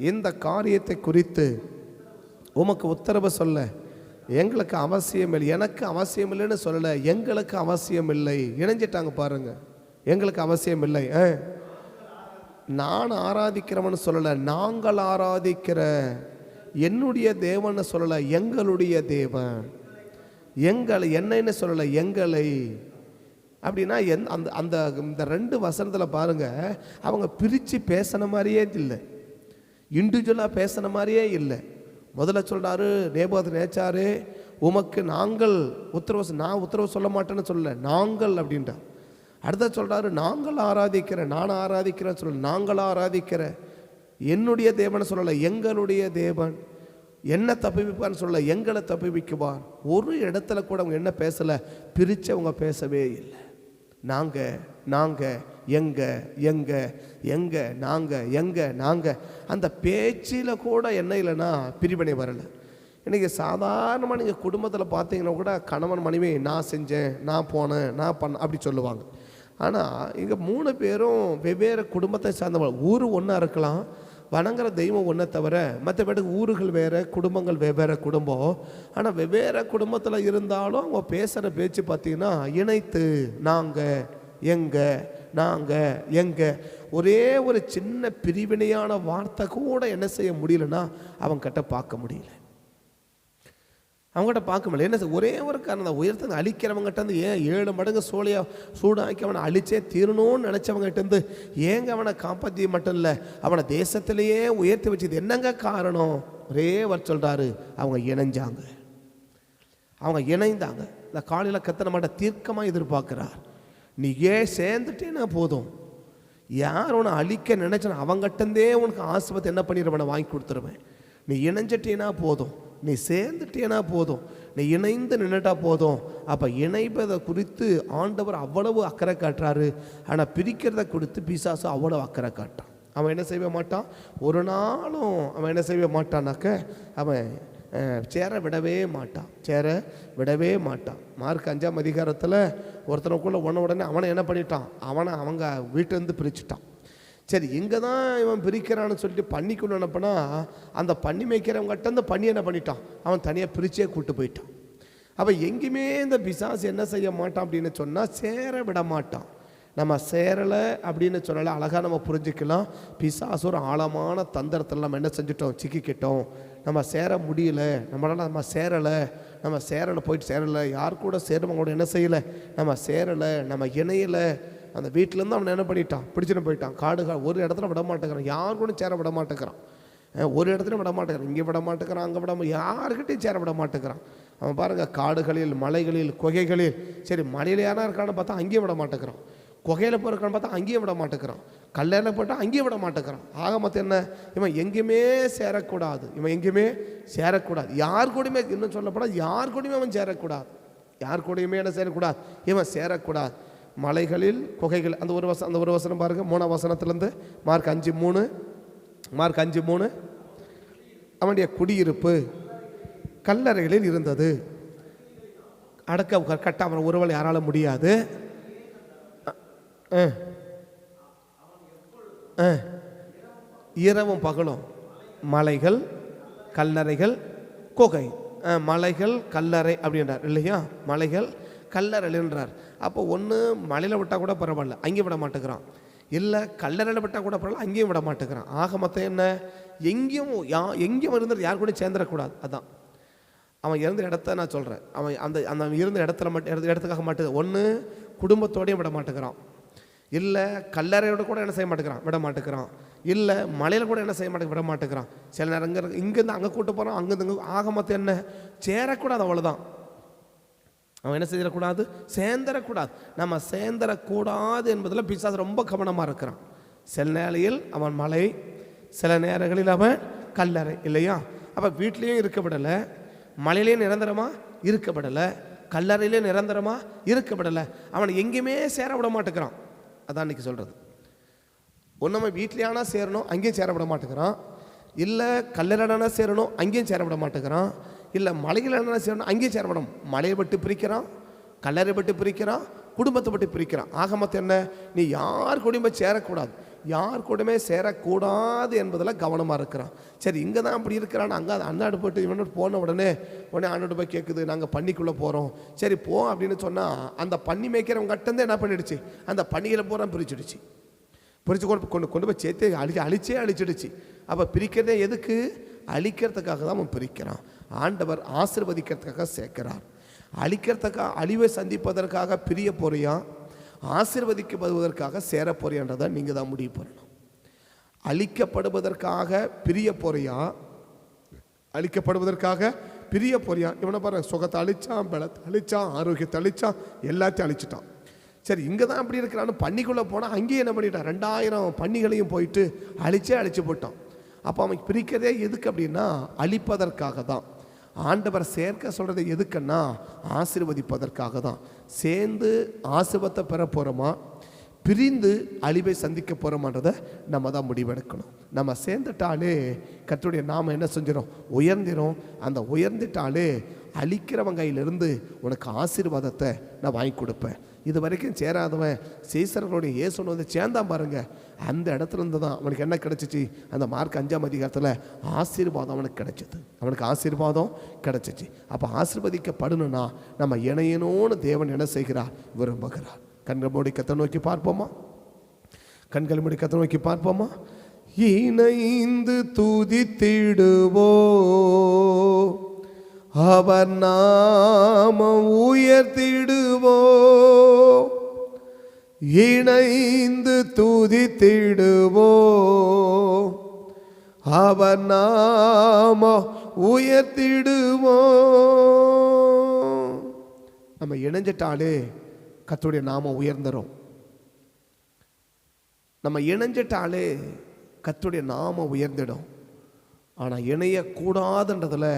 [SPEAKER 1] இந்த காரியத்தை குறித்து உமக்கு உத்தரவு சொல்ல எங்களுக்கு அவசியம் இல்லை. எனக்கு அவசியம் இல்லைன்னு சொல்லலை, எங்களுக்கு அவசியம் இல்லை. இணைஞ்சிட்டாங்க பாருங்க. எங்களுக்கு அவசியம் இல்லை, நான் ஆராதிக்கிறவன்னு சொல்லலை, நாங்கள் ஆராதிக்கிற என்னுடைய தேவன்னு சொல்லலை, எங்களுடைய தேவன். எங்களை என்னன்னு சொல்லலை, எங்களை. அப்படின்னா அந்த அந்த இந்த 2 வசனத்தில் பாருங்க, அவங்க பிரித்து பேசின மாதிரியே இல்லை, இண்டிவிஜுவலாக பேசின மாதிரியே இல்லை. முதல்ல சொல்கிறாரு நேபுகாத்நேச்சாரே, உமக்கு நாங்கள் உத்தரவு, நான் உத்தரவு சொல்ல மாட்டேன்னு சொல்லலை, நாங்கள் அப்படின்ட்டா. அடுத்த சொல்கிறாரு நாங்கள் ஆராதிக்கிறேன், நான் ஆராதிக்கிறேன்னு சொல்லலை, நாங்கள் ஆராதிக்கிற என்னுடைய தேவனை சொல்லலை, எங்களுடைய தேவன். என்ன தப்புவிப்பான்னு சொல்லலை, எங்களை தப்புவிக்குவார். ஒரு இடத்துல கூட அவங்க என்ன பேசலை, பிரித்து அவங்க பேசவே இல்லை. நாங்கள் நாங்கள் எங்க எங்க எங்க நாங்கள் எங்க நாங்கள், அந்த பேச்சில் கூட என்ன இல்லைன்னா பிரிவினை வரலை. இன்றைக்கி சாதாரணமாக நீங்கள் குடும்பத்தில் பார்த்தீங்கன்னா கூட கணவன் மனைவி நான் செஞ்சேன், நான் போனேன், நான் பண்ண அப்படி சொல்லுவாங்க. ஆனால் இங்கே 3 பேரும் வெவ்வேறு குடும்பத்தை சார்ந்தவங்க. ஊர் ஒன்றா இருக்கலாம், வணங்குற தெய்வம் ஒன்றை தவிர மற்றபடி ஊர்கள் வேறு, குடும்பங்கள் வெவ்வேறு குடும்பம். ஆனால் வெவ்வேறு குடும்பத்தில் இருந்தாலும் அவங்க பேசுகிற பேச்சு பார்த்திங்கன்னா இணைத்து நாங்கள் எங்க நாங்கள் எங்க, ஒரே ஒரு சின்ன பிரிவினையான வார்த்தை கூட என்ன செய்ய முடியலன்னா அவங்ககிட்ட பார்க்க முடியல, அவங்ககிட்ட பார்க்க முடியல. என்ன ஒரே ஒரு காரணம் தான், உயர்த்தங்க அழிக்கிறவங்ககிட்ட இருந்து ஏன் 7 மடங்கு சூடாக்கி அவனை அழிச்சே தீரணும்னு நினச்சவங்ககிட்ட இருந்து ஏங்க அவனை காப்பாற்றி மட்டும் இல்லை, அவனை தேசத்திலேயே உயர்த்தி வச்சது என்னங்க காரணம்? ஒரே ஒரு சொல்கிறாரு, அவங்க இணைஞ்சாங்க, அவங்க இணைந்தாங்க. இந்த காலையில் கத்தனை மாட்ட தீர்க்கமாக எதிர்பார்க்குறார். நீ ஏன் சேர்ந்துட்டேன்னா போதும், யார் உன்னை அழிக்க நினைச்சன அவங்ககிட்டந்தே உனக்கு ஆசீர்வாதத்தை என்ன பண்ணிடுவேன், வாங்கி கொடுத்துருவேன். நீ இணைஞ்சிட்டேனா போதும், நீ சேர்ந்துட்டேனா போதும், நீ இணைந்து நின்றுட்டா போதும். அப்போ இணைப்பதை குறித்து ஆண்டவர் அவ்வளவு அக்கறை காட்டுறாரு. ஆனால் பிரிக்கிறத கொடுத்து பிசாசு அவ்வளவு அக்கறை காட்டான். அவன் என்ன செய்ய மாட்டான், ஒரு நாளும் அவன் என்ன செய்ய மாட்டான்னாக்க அவன் சேர விடவே மாட்டான், சேர விடவே மாட்டான். மார்க் 5ஆம் அதிகாரத்தில் ஒருத்தனுக்குள்ளே உடனே அவனை என்ன பண்ணிட்டான், அவனை அவங்க வீட்டிலேருந்து பிரிச்சுட்டான். சரி, இங்கே தான் இவன் பிரிக்கிறான்னு சொல்லிட்டு பண்ணிக்கொண்டு நினைப்பனா, அந்த பண்ணி மேய்க்கிறவங்ககிட்ட இந்த பண்ணி என்ன பண்ணிட்டான், அவன் தனியாக பிரிச்சே கூப்பிட்டு போயிட்டான். அப்போ எங்கேயுமே இந்த பிசாசு என்ன செய்ய மாட்டான் அப்படின்னு சொன்னால் சேர விட மாட்டான். நம்ம சேரலை அப்படின்னு சொல்லலை, அழகாக நம்ம புரிஞ்சுக்கலாம். பிசாசு ஒரு ஆழமான தந்திரத்தில் நம்ம என்ன செஞ்சிட்டோம், சிக்கிக்கிட்டோம். நம்ம சேர முடியல, நம்மளால் நம்ம சேரலை போயிட்டு சேரலை, யார் கூட சேருவங்க கூட என்ன செய்யலை, நம்ம சேரலை, நம்ம இணையலை. அந்த வீட்டிலேருந்து அவனை என்ன பண்ணிட்டான், பிடிச்சிட்டு போயிட்டான். ஒரு இடத்துல விட மாட்டேங்கிறான், யார் கூட சேர விட மாட்டேங்கிறான், ஒரு இடத்துல விட மாட்டேங்கிறான், இங்கே விட மாட்டேங்கிறான், அங்கே யாருக்கிட்டையும் சேர விட மாட்டேங்கிறான். அவன் பாருங்கள், காடுகளில், மலைகளில், குகைகளில், சரி மலையில் யாரா இருக்கான்னு பார்த்தா அங்கேயும் விட மாட்டேங்கிறான், குகையில் போயிருக்கான்னு பார்த்தா அங்கேயும் விட மாட்டேங்கிறான், கல்லறையில் போட்டால் அங்கேயும் விட மாட்டேங்கிறான். ஆக மொத்தம் என்ன, இவன் எங்கேயுமே சேரக்கூடாது, இவன் எங்கேயுமே சேரக்கூடாது, யார் கூடயுமே, இன்னும் சொல்லப்படாது யார் கூடயுமே அவன் சேரக்கூடாது, யார் கூடயுமே என்ன சேரக்கூடாது, இவன் சேரக்கூடாது. மலைகளில், குகைகள், அந்த ஒரு வசனம் பாருங்கள், 3ஆம் வசனத்துலேருந்து மார்க் 5:3 அவனுடைய குடியிருப்பு கல்லறைகளில் இருந்தது. அடக்க கட்ட அவன் ஒருவள் யாரால முடியாது. இரவும் பகலும் மலைகள், கல்லறைகள், குகை. மலைகள், கல்லறை அப்படின்றார் இல்லையா, மலைகள், கல்லறைன்றார். அப்போ ஒன்று மலையில் விட்டால் கூட பரவாயில்ல, அங்கேயும் விட மாட்டேங்கிறான், இல்லை கல்லறையில் விட்டால் கூட பரவாயில்ல, அங்கேயும் விட மாட்டேங்கிறான். ஆக மொத்தம் என்ன, எங்கேயும் இருந்துட்டு யார் கூட சேர்ந்துடக்கூடாது. அதான் அவன் இருந்த இடத்த நான் சொல்கிறேன். அவன் அந்த இருந்த இடத்துக்காக மட்டும், ஒன்று குடும்பத்தோடையும் விட மாட்டேங்கிறான், இல்லை கல்லறையோட கூட என்ன செய்ய மாட்டேங்கிறான், விட மாட்டேங்கிறான், இல்லை மலையில் கூட என்ன செய்ய விட மாட்டேங்கிறான். சில நேரங்கள் இங்கேருந்து அங்கே கூட்டு போகிறான், அங்கேருந்து இங்கே. ஆக மொத்தம் என்ன, சேரக்கூடாது, அவ்வளோதான். அவன் என்ன செய்யக்கூடாது, சேர்ந்துடக்கூடாது. நம்ம சேர்ந்துடக்கூடாது என்பதில் பிசாசு ரொம்ப கவனமாக இருக்கிறான். சில நேரையில் அவன் மலை, சில நேரங்களில் அவன் கல்லறை இல்லையா. அப்போ வீட்லேயும் இருக்கப்படலை, மலையிலையும் நிரந்தரமாக இருக்கப்படலை, கல்லறையிலையும் நிரந்தரமாக இருக்கப்படலை. அவனை எங்கேயுமே சேர விட மாட்டேங்கிறான். அதான் இன்றைக்கி சொல்கிறது. ஒன்றுமே வீட்லையானா சேரணும், அங்கேயும் சேர விட மாட்டேங்கிறான், இல்லை கல்லறைனா சேரணும், அங்கேயும் சேர விட மாட்டேங்கிறான், இல்லை மலையில் என்ன சேரணும், அங்கேயும் சேர விடும். மலையை விட்டு பிரிக்கிறான், கல்லறை விட்டு பிரிக்கிறான், குடும்பத்தை விட்டு பிரிக்கிறான். ஆக மொத்தம் என்ன, நீ யார் கூடயுமே சேரக்கூடாது, யார் கூடமே சேரக்கூடாது என்பதில் கவனமாக இருக்கிறான். சரி, இங்கே தான் அப்படி இருக்கிறான், அங்கே அண்ணாடு போட்டு இவனோடு போன உடனே அண்ணாடு போய் கேட்குது, நாங்கள் பண்ணிக்குள்ளே போகிறோம். சரி போ அப்படின்னு சொன்னால், அந்த பண்ணி மேய்க்கிறவங்க கட்டந்தே என்ன பண்ணிடுச்சு, அந்த பண்டிகையில் பூரா பிரிச்சுடுச்சு, பிரித்து கொண்டு போய் சேர்த்து அழிச்சிடுச்சு. அப்போ பிரிக்கிறதே எதுக்கு, அழிக்கிறதுக்காக தான் அவன் பிரிக்கிறான். ஆண்டவர் ஆசீர்வதிக்கிறதுக்காக சேர்க்கிறார். அழிக்கிறதுக்காக, அழிவை சந்திப்பதற்காக பிரிய போறியா, ஆசீர்வதிக்கப்படுவதற்காக சேர போறியான்றதை நீங்கள் தான் முடிவு பண்ணணும். அழிக்கப்படுவதற்காக பிரிய போறியா, அழிக்கப்படுவதற்காக பிரிய போறியா. இவனை பாருங்க, சுகத்தை அழிச்சான், பலத்தை அழிச்சான், ஆரோக்கியத்தை அழிச்சான், எல்லாத்தையும் அழிச்சிட்டான். சரி, இங்கே தான் அப்படி இருக்கிறான்னு பன்னிக்குள்ளே போனால் அங்கேயே என்ன பண்ணிட்டான், 2000 பன்னிகளையும் போயிட்டு அழிச்சு போட்டான். அப்போ அவன் பிரிக்கிறதே எதுக்கு அப்படின்னா, அழிப்பதற்காக தான். ஆண்டவர் சேர்க்க சொல்கிறது எதுக்குன்னா, ஆசீர்வதிப்பதற்காக தான். சேர்ந்து ஆசீர்வாதத்தை பெற போகிறோமா, பிரிந்து அழிவை சந்திக்க போகிறோமான்றதை நம்ம தான் முடிவெடுக்கணும். நம்ம சேர்ந்துட்டாலே கர்த்தருடைய நாம என்ன செஞ்சிடும், உயர்ந்திரும். அந்த உயர்ந்துட்டாலே அழிக்கிறவன் கையிலிருந்து உனக்கு ஆசீர்வாதத்தை நான் வாங்கி கொடுப்பேன். இது வரைக்கும் சேராதவன் சீசர்களுடைய இயேசுன்னு வந்து சேர்ந்தான் பாருங்க, அந்த இடத்துல இருந்து தான் அவனுக்கு என்ன கிடைச்சிச்சு, அந்த மார்க் 5ஆம் அதிகாரத்தில் ஆசீர்வாதம் அவனுக்கு கிடைச்சிது, அவனுக்கு ஆசீர்வாதம் கிடைச்சிச்சு. அப்போ ஆசீர்வதிக்கப்படணும்னா நம்ம இணையனோன்னு தேவன் என்ன செய்கிறார், விரும்புகிறார். கண்கள் மூடி கர்த்தரை நோக்கி பார்ப்போமா, கண்கள் மூடி கர்த்தரை நோக்கி பார்ப்போமா. இணைந்து துதித்திடுவோ, அவர் நாமம் உயர்த்திடுவோ, இணைந்து துதித்திடுவோ, அவர் நாமம் உயர்த்திடுவோ. நம்ம இணைஞ்சிட்டாலே கர்த்தருடைய நாமம் உயர்ந்துரும். நம்ம இணைஞ்சிட்டாலே கர்த்தருடைய நாமம் உயர்ந்திடும். ஆனால் இணையக்கூடாதுன்றதில்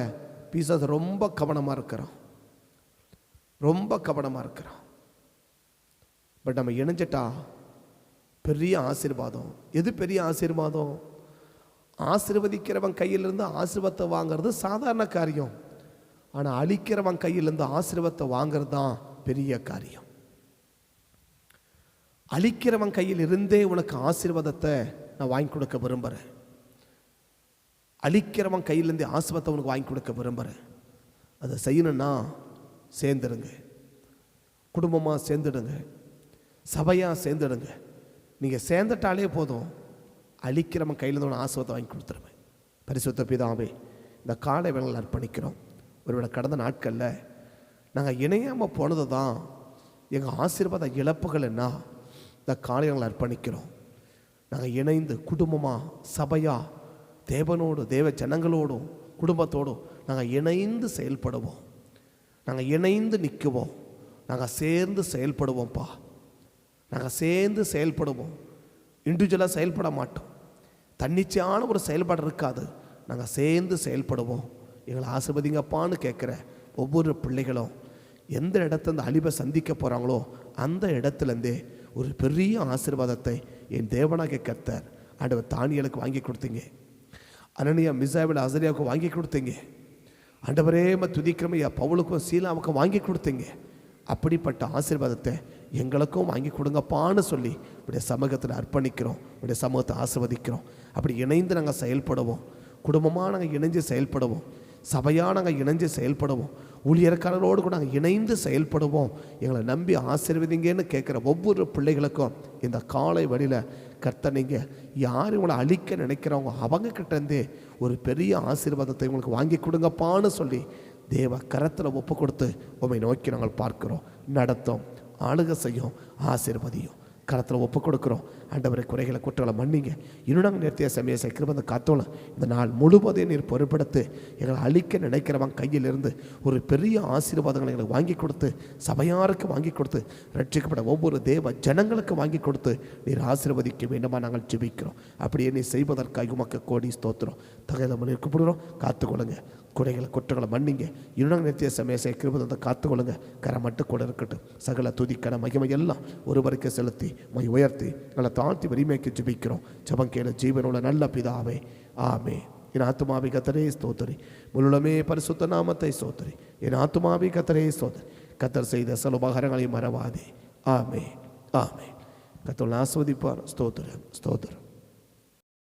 [SPEAKER 1] பிசாசு ரொம்ப கவனமாக இருக்கிறான், ரொம்ப கவனமாக இருக்கிறான். பட் நம்ம இணைஞ்சிட்டா பெரிய ஆசீர்வாதம். எது பெரிய ஆசீர்வாதம்? ஆசீர்வதிக்கிறவன் கையிலிருந்து ஆசீர்வாதத்தை வாங்கிறது சாதாரண காரியம். ஆனால் அழிக்கிறவன் கையிலிருந்து ஆசீர்வாதத்தை வாங்கிறது தான் பெரிய காரியம். அழிக்கிறவன் கையில் இருந்தே உனக்கு ஆசீர்வாதத்தை நான் வாங்கி கொடுக்க விரும்புகிறேன். அழிக்கிறவன் கையிலேருந்து ஆசீர்வாதத்தை உனக்கு வாங்கி கொடுக்க விரும்புகிறேன். அதை செய்யணுன்னா சேர்ந்துடுங்க, குடும்பமாக சேர்ந்துடுங்க, சபையாக சேர்ந்துடுங்க. நீங்கள் சேர்ந்துட்டாலே போதும், அழிக்கிறவன் கையிலேருந்து உனக்கு ஆசீர்வாதத்தை வாங்கி கொடுத்துருவேன். பரிசுத்த பிதாவே, இந்த காலை வேளையில் அர்ப்பணிக்கிறோம். ஒருவேளை கடந்த நாட்களில் நாங்கள் இணையாமல் போனது தான் எங்கள் ஆசீர்வாத இழப்புகள் என்ன, இந்த காலையில் அர்ப்பணிக்கிறோம். நாங்கள் இணைந்து குடும்பமாக, சபையாக, தேவனோடு, தேவ ஜனங்களோடும், குடும்பத்தோடும் நாங்கள் இணைந்து செயல்படுவோம். நாங்கள் இணைந்து நிற்குவோம், நாங்கள் சேர்ந்து செயல்படுவோம்ப்பா. நாங்கள் சேர்ந்து செயல்படுவோம், இண்டிவிஜுவலாக செயல்பட மாட்டோம். தன்னிச்சையான ஒரு செயல்பாடு இருக்காது, நாங்கள் சேர்ந்து செயல்படுவோம். எங்களை ஆசீர்வதிங்கப்பான்னு கேட்குற ஒவ்வொரு பிள்ளைகளும் எந்த இடத்துல அந்த அழிவை சந்திக்க போகிறாங்களோ அந்த இடத்துலேருந்தே ஒரு பெரிய ஆசீர்வாதத்தை என் தேவனாகிய கர்த்தர் ஆண்டவர் தானியலுக்கு வாங்கி கொடுத்தீங்க, அனனியா மிசாவில் அசரியாவுக்கு வாங்கி கொடுத்தீங்க. ஆண்டவரே துதிக்கிறமையா பவுலுக்கும் சீலாவுக்கும் வாங்கி கொடுத்தீங்க. அப்படிப்பட்ட ஆசீர்வாதத்தை எங்களுக்கும் வாங்கி கொடுங்கப்பான்னு சொல்லி இப்படி சமூகத்தில் அர்ப்பணிக்கிறோம், இப்படி சமூகத்தை ஆசீர்வதிக்கிறோம். அப்படி இணைந்து நாங்கள் செயல்படுவோம், குடும்பமாக நாங்கள் இணைஞ்சு செயல்படுவோம், சபையாக நாங்கள் இணைஞ்சு செயல்படுவோம், ஊழியர்காரர்களோடு கூட நாங்கள் இணைந்து செயல்படுவோம். எங்களை நம்பி ஆசீர்வதிங்கன்னு கேட்குற ஒவ்வொரு பிள்ளைகளுக்கும் இந்த காலை வழியில் கர்த்தர் நீங்கள் யார் இவங்களை அழிக்க நினைக்கிறவங்க அவங்கக்கிட்டேருந்தே ஒரு பெரிய ஆசீர்வாதத்தை உங்களுக்கு வாங்கி கொடுங்கப்பான்னு சொல்லி தேவ கரத்தில் ஒப்பு கொடுத்து உம்மை நோக்கி நாங்கள் பார்க்கிறோம். நடத்தும், ஆளுகை செய்யும், ஆசீர்வதியும் கரத்தில் ஒப்பு கொடுக்குறோம். ஆண்டவரை குறைகளை குற்றங்களை மன்னிங்க. இன்னும் நாங்கள் நிறுத்திய சமயம் கிருபை காத்தோல இந்த நாள் முழுவதையும் நீர் பொறுப்படுத்து எங்களை அழிக்க நினைக்கிறவங்க கையிலிருந்து ஒரு பெரிய ஆசீர்வாதங்களை எங்களுக்கு வாங்கி கொடுத்து, சபையாருக்கு வாங்கி கொடுத்து, ரட்சிக்கப்பட்ட ஒவ்வொரு தேவ ஜனங்களுக்கு வாங்கி கொடுத்து நீர் ஆசீர்வதிக்க வேண்டுமா நாங்கள் ஜெபிக்கிறோம். அப்படியே நீ செய்வதற்காக உமக்கு கோடி ஸ்தோத்திரம். தகையில் கூப்பிடுறோம், காத்துக்கொள்ளுங்க, குறைகளை குற்றங்களை மன்னிங்க. இன்னும் நிறுத்திய சமயத்தை கிருபை காத்துக்கொள்ளுங்க. கரை மட்டும் கூட இருக்கட்டும். சகல துதிக்கன மகிமை எல்லாம் ஒருவருக்கு செலுத்தி மை உயர்த்தி நல்லா தாழ்த்தி வலிமைக்கு ஜெபிக்கிறோம். ஜெபம் கேள ஜீவனுள்ள நல்ல பிதாவே, ஆமே. என் ஆத்துமாவை கர்த்தரே ஸ்தோத்திரி, முழுமே பரிசுத்த நாமத்தை ஸ்தோத்திரி. என் ஆத்துமாவை கர்த்தரே ஸ்தோத்திரி. கர்த்தர் செய்த சகல உபகாரங்களை மறவாதே. ஆமே, ஆமே. கர்த்தர் ஆசீர்வதிப்பார். ஸ்தோத்திரம், ஸ்தோத்திரம்.